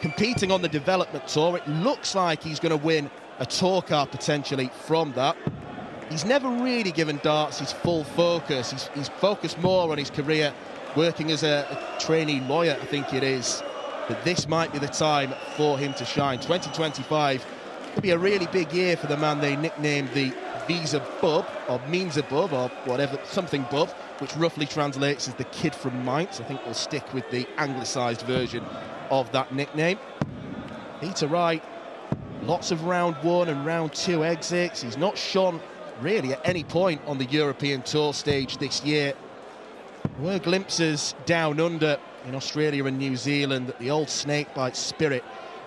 competing on the development tour. It looks like he's going to win a tour card potentially from that. He's never really given darts his full focus. He's focused more on his career working as a trainee lawyer, I think it is. But this might be the time for him to shine. 2025 could be a really big year for the man they nicknamed the Visa Bub, or Means a Bub, or whatever, something Bub, which roughly translates as the kid from Mainz. I think we'll stick with the anglicised version of that nickname. Peter Wright, lots of round 1 and round 2 exits. He's not shone really at any point on the European Tour stage this year. There were glimpses down under in Australia and New Zealand that the old snakebite spirit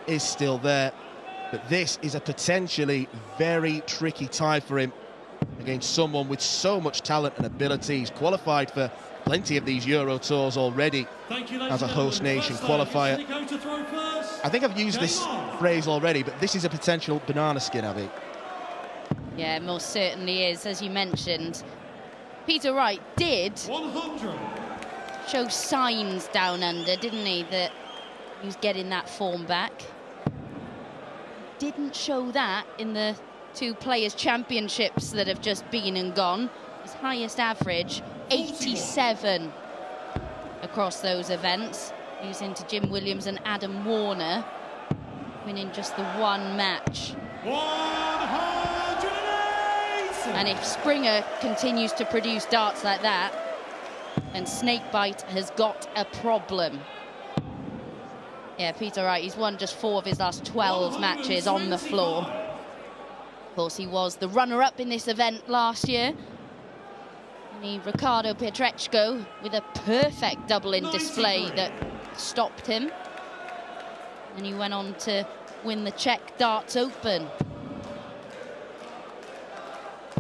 is still there. But this is a potentially very tricky tie for him against someone with so much talent and ability. He's qualified for plenty of these Euro Tours already as a host nation qualifier. I think I've used this phrase already, but this is a potential banana skin, Abby. Yeah, most certainly is. As you mentioned, Peter Wright did 100. Show signs down under, didn't he, that he was getting that form back. Didn't show that in the 2 Players' Championships that have just been and gone. His highest average, 87 across those events, losing to Jim Williams and Adam Warner, winning just the 1 match. 180! And if Springer continues to produce darts like that, then Snakebite has got a problem. Yeah, Peter Wright, he's won just 4 of his last 12 matches on the floor. Of course, he was the runner-up in this event last year. And Ricardo Pietreczko with a perfect double-in display that stopped him. And he went on to win the Czech Darts Open.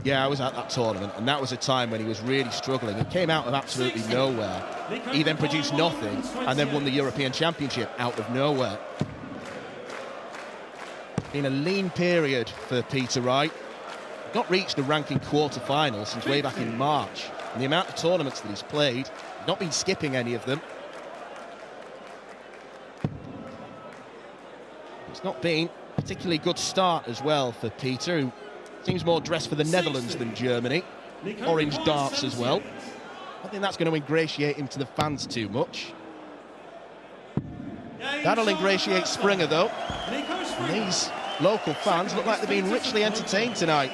Yeah, I was at that tournament, and that was a time when he was really struggling. He came out of absolutely nowhere. He then produced nothing, and then won the European Championship out of nowhere. Been a lean period for Peter Wright. Not reached a ranking quarter-final since way back in March. And the amount of tournaments that he's played, not been skipping any of them. It's not been a particularly good start as well for Peter, who seems more dressed for the Netherlands than Germany. Orange darts as well. I think that's going to ingratiate him to the fans too much. That'll ingratiate Springer, though. And these local fans look like they're being richly entertained tonight.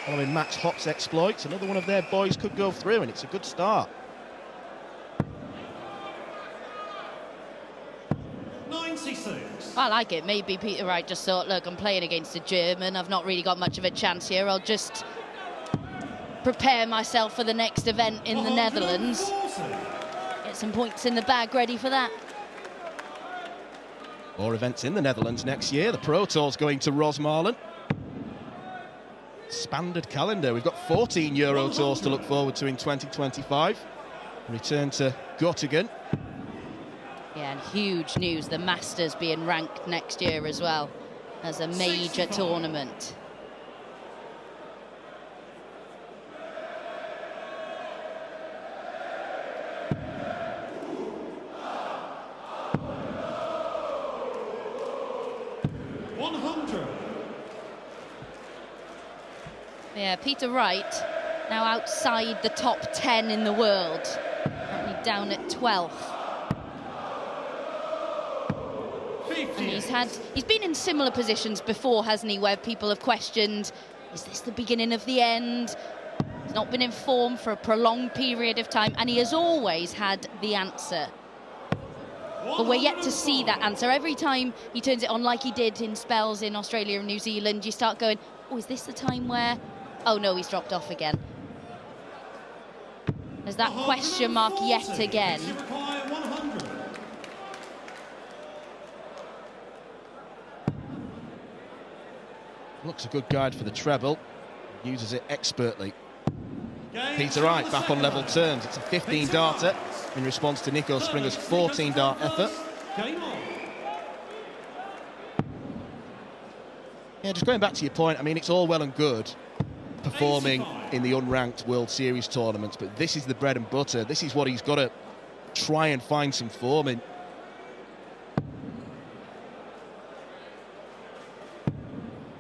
Following Max Hopp's exploits, another one of their boys could go through, and it's a good start. 96. I like it. Maybe Peter Wright just thought, look, I'm playing against a German. I've not really got much of a chance here. I'll just prepare myself for the next event in the Netherlands. Get some points in the bag ready for that. More events in the Netherlands next year. The Pro Tour's going to Rosmalen. Expanded calendar. We've got 14 Euro Tours to look forward to in 2025. Return to Göttingen. Yeah, and huge news, the Masters being ranked next year as well as a major tournament. Yeah, Peter Wright now outside the top 10 in the world, currently down at 12th. And he's been in similar positions before, hasn't he, where people have questioned, is this the beginning of the end? He's not been in form for a prolonged period of time, and he has always had the answer. But we're yet to see that answer. Every time he turns it on, like he did in spells in Australia and New Zealand, you start going, oh, is this the time where... Oh no, he's dropped off again. There's that question mark yet again. Looks a good guide for the treble. Uses it expertly. Peter Wright back on level terms. It's a 15-darter in response to Nico Springer's 14-dart effort. Yeah, just going back to your point, I mean, it's all well and good performing in the unranked World Series tournaments, but this is the bread and butter. This is what he's got to try and find some form in.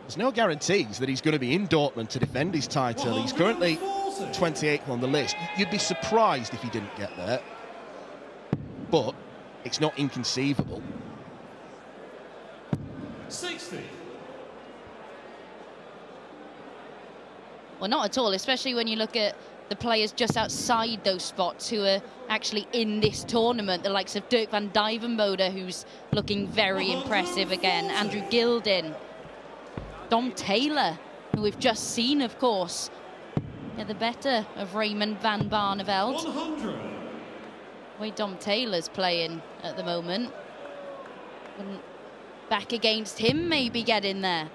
There's no guarantees that he's going to be in Dortmund to defend his title. He's currently 28th on the list. You'd be surprised if he didn't get there. But it's not inconceivable. 60. Well, not at all, especially when you look at the players just outside those spots who are actually in this tournament, the likes of Dirk van Dijvenbode, who's looking very impressive again, Andrew Gilding, Dom Taylor, who we've just seen, of course, the better of Raymond van Barneveld. 100. The way Dom Taylor's playing at the moment, wouldn't back against him maybe get in there.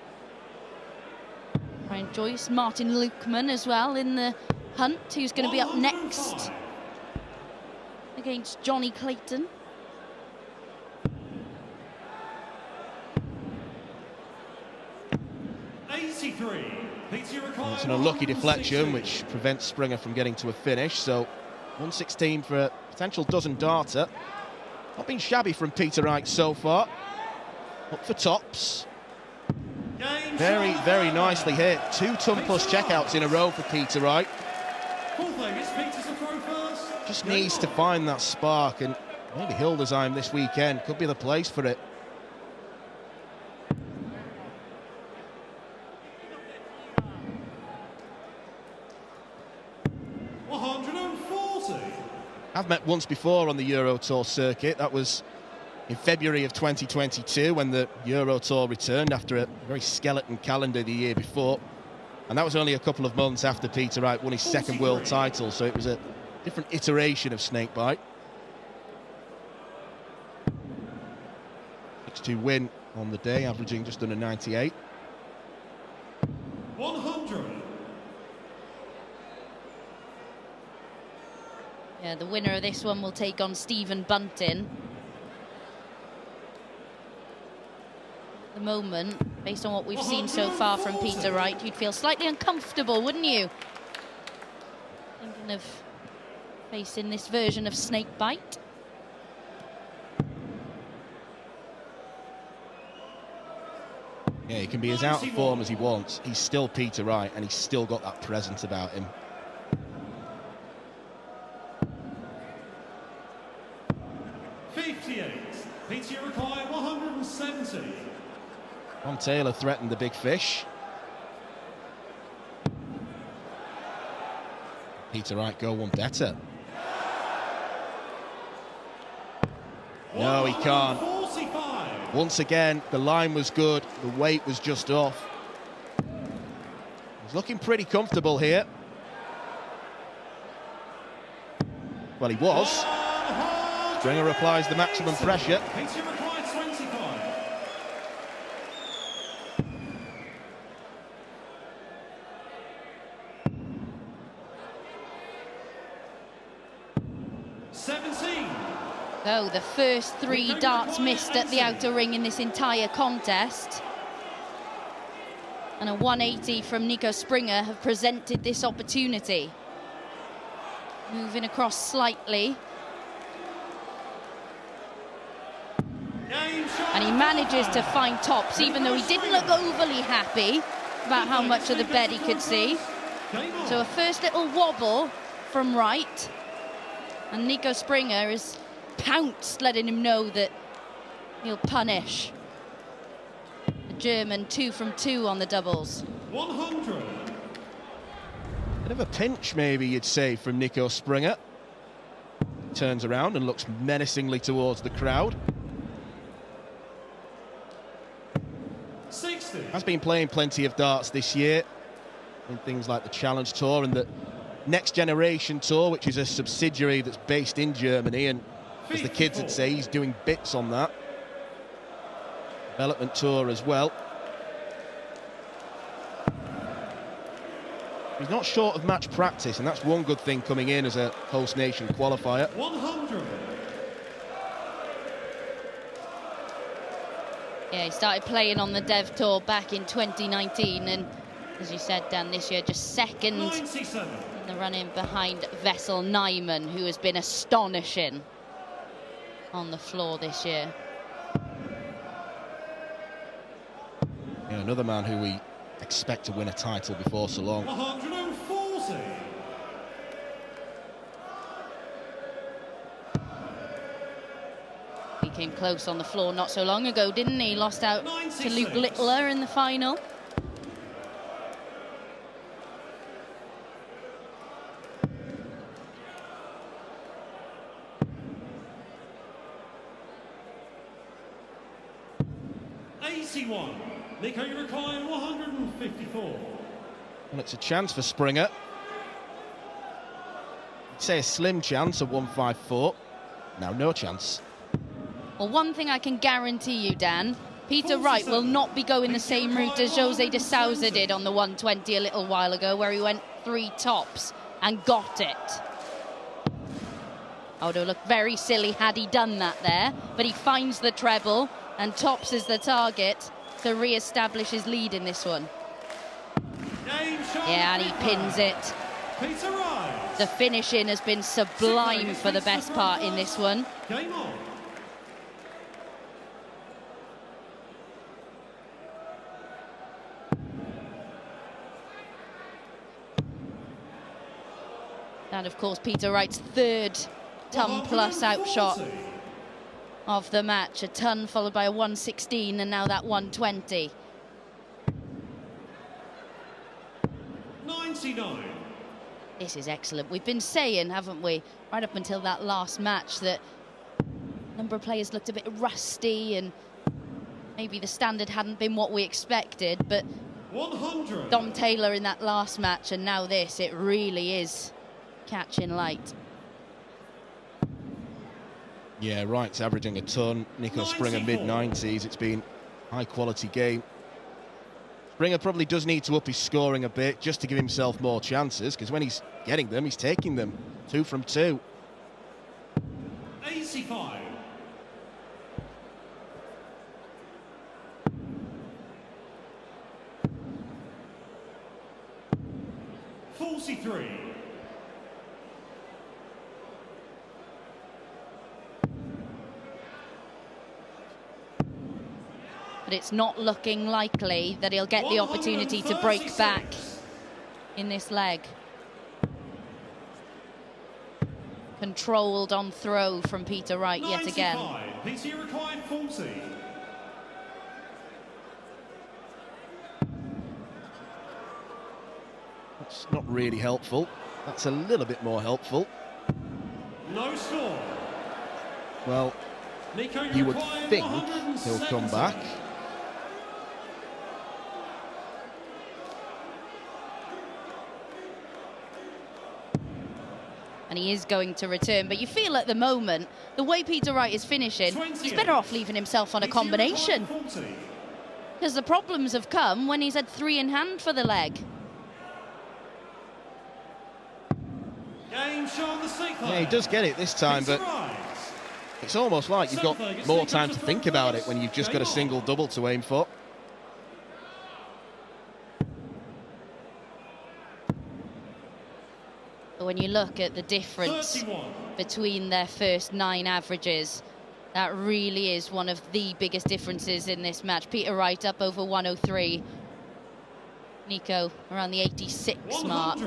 Brian Joyce, Martin Lukeman as well in the hunt, who's going to be up next against Johnny Clayton. It's an unlucky deflection which prevents Springer from getting to a finish, so 116 for a potential dozen darter. Not been shabby from Peter Wright so far. Up for tops. Very, very nicely hit. 2 ton plus checkouts in a row for Peter Wright. Just needs to find that spark, and maybe Hildesheim this weekend could be the place for it. I've met once before on the Euro Tour circuit. That was in February of 2022 when the Euro Tour returned after a very skeleton calendar the year before. And that was only a couple of months after Peter Wright won his second world title, so it was a different iteration of snakebite. 6-2 win on the day, averaging just under 98. 100. Yeah, the winner of this one will take on Stephen Bunting. At the moment, based on what we've seen so far from Peter Wright, you'd feel slightly uncomfortable, wouldn't you? Thinking of facing this version of snakebite. Yeah, he can be as out of form as he wants. He's still Peter Wright, and he's still got that presence about him. 58. Peter, you require 170. Dom Taylor threatened the big fish. Peter Wright go one better. No, he can't. 45. Once again, the line was good, the weight was just off. He's looking pretty comfortable here. Well, he was. Springer applies the maximum pressure. Peter required 25. Oh, the first 3 darts missed at the outer ring in this entire contest. And a 180 from Nico Springer have presented this opportunity. Moving across slightly. And he manages to find tops, even though he didn't look overly happy about how much of the bed he could see. So a first little wobble from Wright. And Nico Springer is pounced, letting him know that he'll punish. The German 2 from 2 on the doubles. 100. Bit of a pinch, maybe you'd say, from Nico Springer. Turns around and looks menacingly towards the crowd. 60. Has been playing plenty of darts this year in things like the Challenge Tour and the Next Generation Tour, which is a subsidiary that's based in Germany, and as the kids would say, he's doing bits on that. Development Tour as well. He's not short of match practice, and that's one good thing coming in as a host nation qualifier. 100. Yeah, he started playing on the Dev Tour back in 2019, and as you said, Dan, this year just second 97. in the run-in behind Vessel Nyman, who has been astonishing on the floor this year. Yeah, another man who we expect to win a title before so long. 140. He came close on the floor not so long ago, didn't he? Lost out 96. to Luke Littler in the final. Niki, you require 154. And it's a chance for Springer. I'd say a slim chance of 154. Now no chance. Well, one thing I can guarantee you, Dan, Peter Wright will not be going the same route as Jose de Sousa did on the 120 a little while ago, where he went 3 tops and got it. I would have looked very silly had he done that there, but he finds the treble and tops is the target to re-establish his lead in this one. Yeah, and he pins it. Peter Wright. The finishing has been sublime for the best part in this one. Game on. And of course, Peter Wright's third ton plus outshot of the match. A ton followed by a 116 and now that 120. 99. This is excellent. We've been saying, haven't we, right up until that last match, that a number of players looked a bit rusty and maybe the standard hadn't been what we expected, but 100. Dom Taylor in that last match and now this, it really is catching light. Yeah, Wright's averaging a ton. Nico Springer mid-90s. It's been a high-quality game. Springer probably does need to up his scoring a bit just to give himself more chances, because when he's getting them, he's taking them. 2 from 2. 85. 43. But it's not looking likely that he'll get the opportunity to break back in this leg. Controlled on throw from Peter Wright yet again. Peter required 40. That's not really helpful. That's a little bit more helpful. No score. Well, Niki, you would required think 170. he'll come back. And he is going to return, but you feel at the moment, the way Peter Wright is finishing, he's better off leaving himself on a combination. Because the problems have come when he's had 3 in hand for the leg. Game show on the sixth. Yeah, he does get it this time, but it's almost like you've got more time to think about it when you've just got a single double to aim for. But when you look at the difference between their first 9 averages, that really is one of the biggest differences in this match. Peter Wright up over 103. Nico around the 86 mark.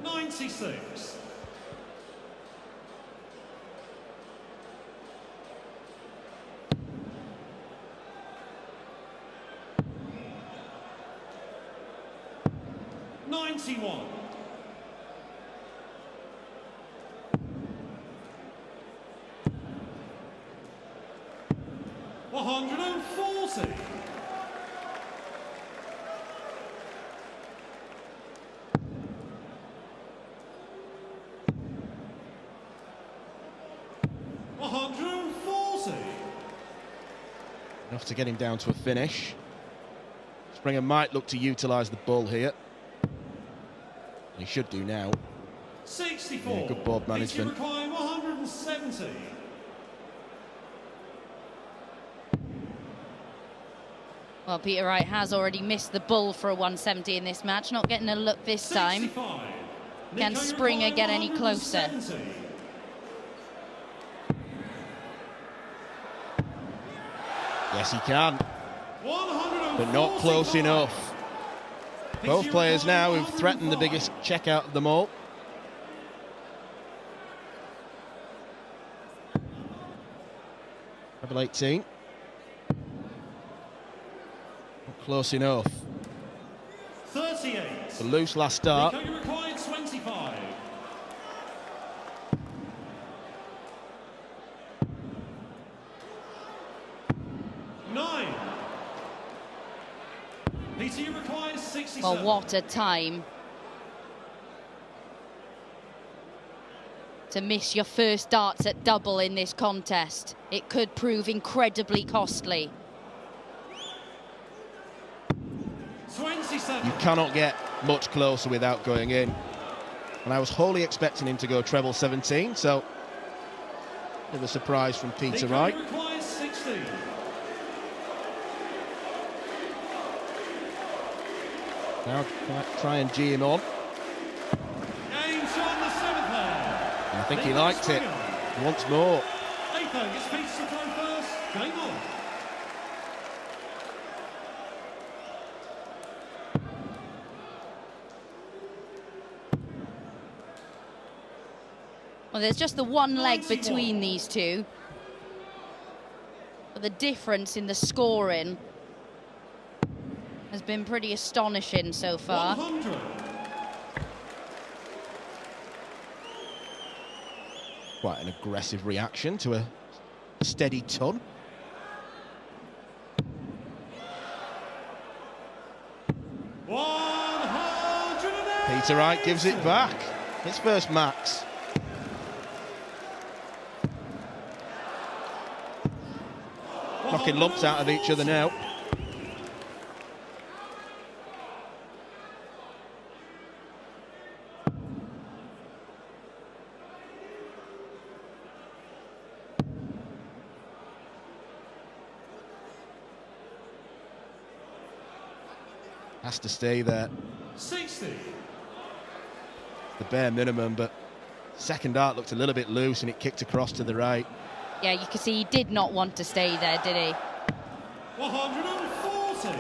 96. 91. 140. 140. Enough to get him down to a finish. Springer might look to utilise the bull here. He should do now. 64. Yeah, good board management. Peter required 170. Well, Peter Wright has already missed the bull for a 170 in this match. Not getting a look this time. 65. Can Niki Springer required get any closer? 170. Yes, he can, 140 but not close points. enough. Both players now who've threatened the biggest checkout of them all. Treble 18. Not close enough. 38. The loose last start. Niki required 25. Nine. Peter, you require 67. Well, what a time to miss your first darts at double in this contest. It could prove incredibly costly. 27. You cannot get much closer without going in. And I was wholly expecting him to go treble 17, so a bit of a surprise from Peter Niki Wright. requires 16. Now try and G him on. Game shot on the 7th there. And I think he Niki liked it. Springer. Once more. 8th though, gets Peter to throw first. Game on. Well, there's just the one leg 91. between these two. But the difference in the scoring has been pretty astonishing so far. 100. Quite an aggressive reaction to a steady ton. Peter Wright gives it back. His first max. Knocking lumps out of each other now. Has to stay there. 60. The bare minimum, but second dart looked a little bit loose and it kicked across to the right. Yeah, you can see he did not want to stay there, did he? 140.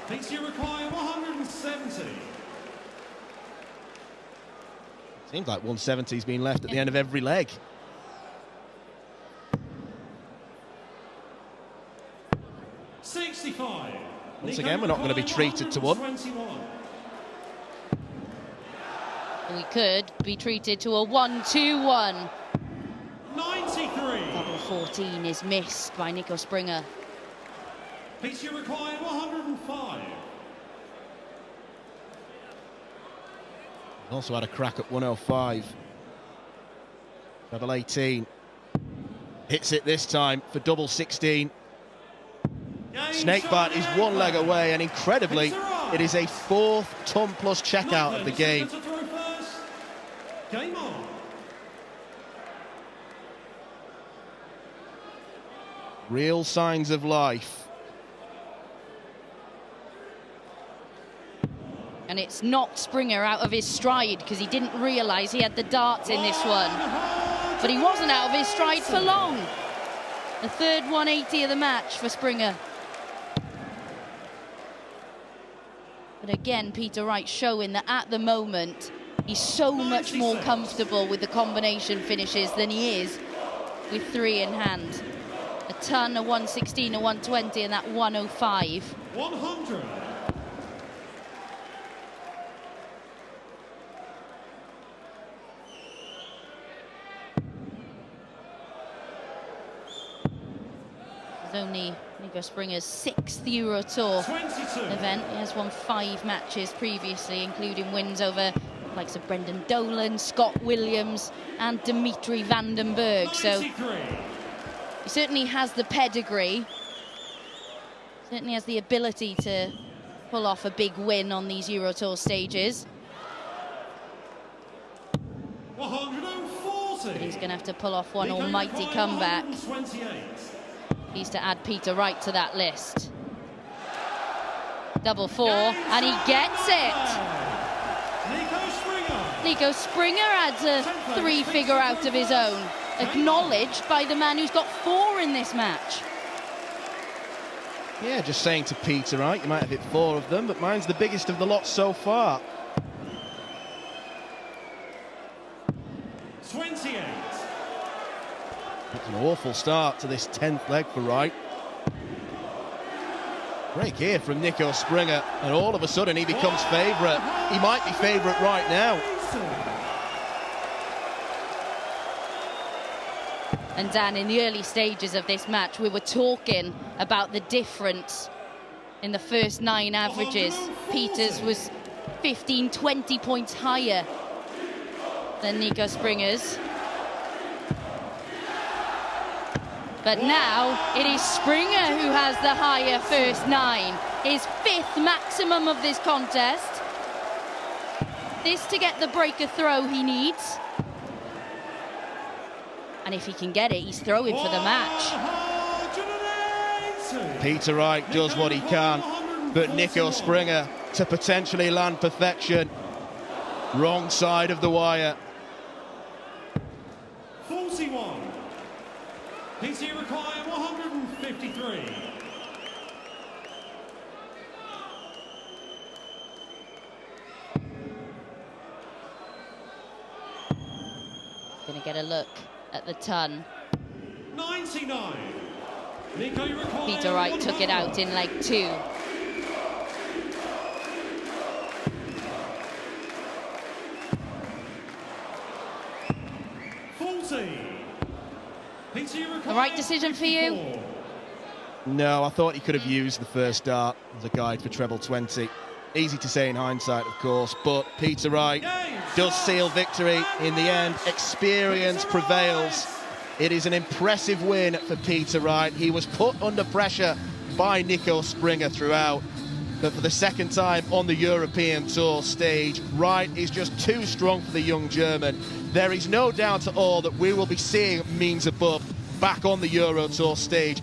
Peter, you require 170. Seems like 170's been left at the end of every leg. Once again, we're not going to be treated to one. 121. We could be treated to a 1-2-1. 93. Double 14 is missed by Nico Springer. Peter, you require 105. Also had a crack at 105. Double 18. Hits it this time for double 16. Snakebite is one leg away, and incredibly, it is a fourth ton plus checkout of the game. Game on. Real signs of life. And it's knocked Springer out of his stride because he didn't realise he had the darts in this one. But he wasn't out of his stride for long. The third 180 of the match for Springer. But again, Peter Wright showing that at the moment, he's so much more comfortable with the combination finishes than he is with three in hand. A ton, a 116, a 120, and that 105. 100. It's only Nico Springer's 6th Euro Tour 22. event. He has won 5 matches previously, including wins over the likes of Brendan Dolan, Scott Williams, and Dimitri Vandenberg. So 93. he certainly has the pedigree, certainly has the ability to pull off a big win on these Euro Tour stages. 140. But he's going to have to pull off one Niki almighty require comeback. 128. He's to add Peter Wright to that list. Double 4, and he gets it. Nico Springer. Nico Springer adds a 3-figure out of his own, acknowledged by the man who's got 4 in this match. Yeah, just saying to Peter Wright, you might have hit 4 of them, but mine's the biggest of the lot so far. 28. It's an awful start to this 10th leg for Wright. Break here from Nico Springer, and all of a sudden he becomes favourite. He might be favourite right now. And Dan, in the early stages of this match, we were talking about the difference in the first 9 averages. Peter's was 15, 20 points higher than Nico Springer's. But now it is Springer who has the higher first 9. His 5th maximum of this contest. This to get the breaker throw he needs. And if he can get it, he's throwing for the match. Peter Wright does what he can, but Nico Springer to potentially land perfection. Wrong side of the wire. 41. PC require 153. Gonna get a look at the ton. 99. Nico require Peter Wright took it out in leg 2. The right decision for you? No, I thought he could have used the first dart as a guide for treble 20. Easy to say in hindsight, of course, but Peter Wright does seal victory in the end. Experience prevails. It is an impressive win for Peter Wright. He was put under pressure by Nico Springer throughout, but for the second time on the European Tour stage, Wright is just too strong for the young German. There is no doubt at all that we will be seeing means above back on the Euro Tour stage.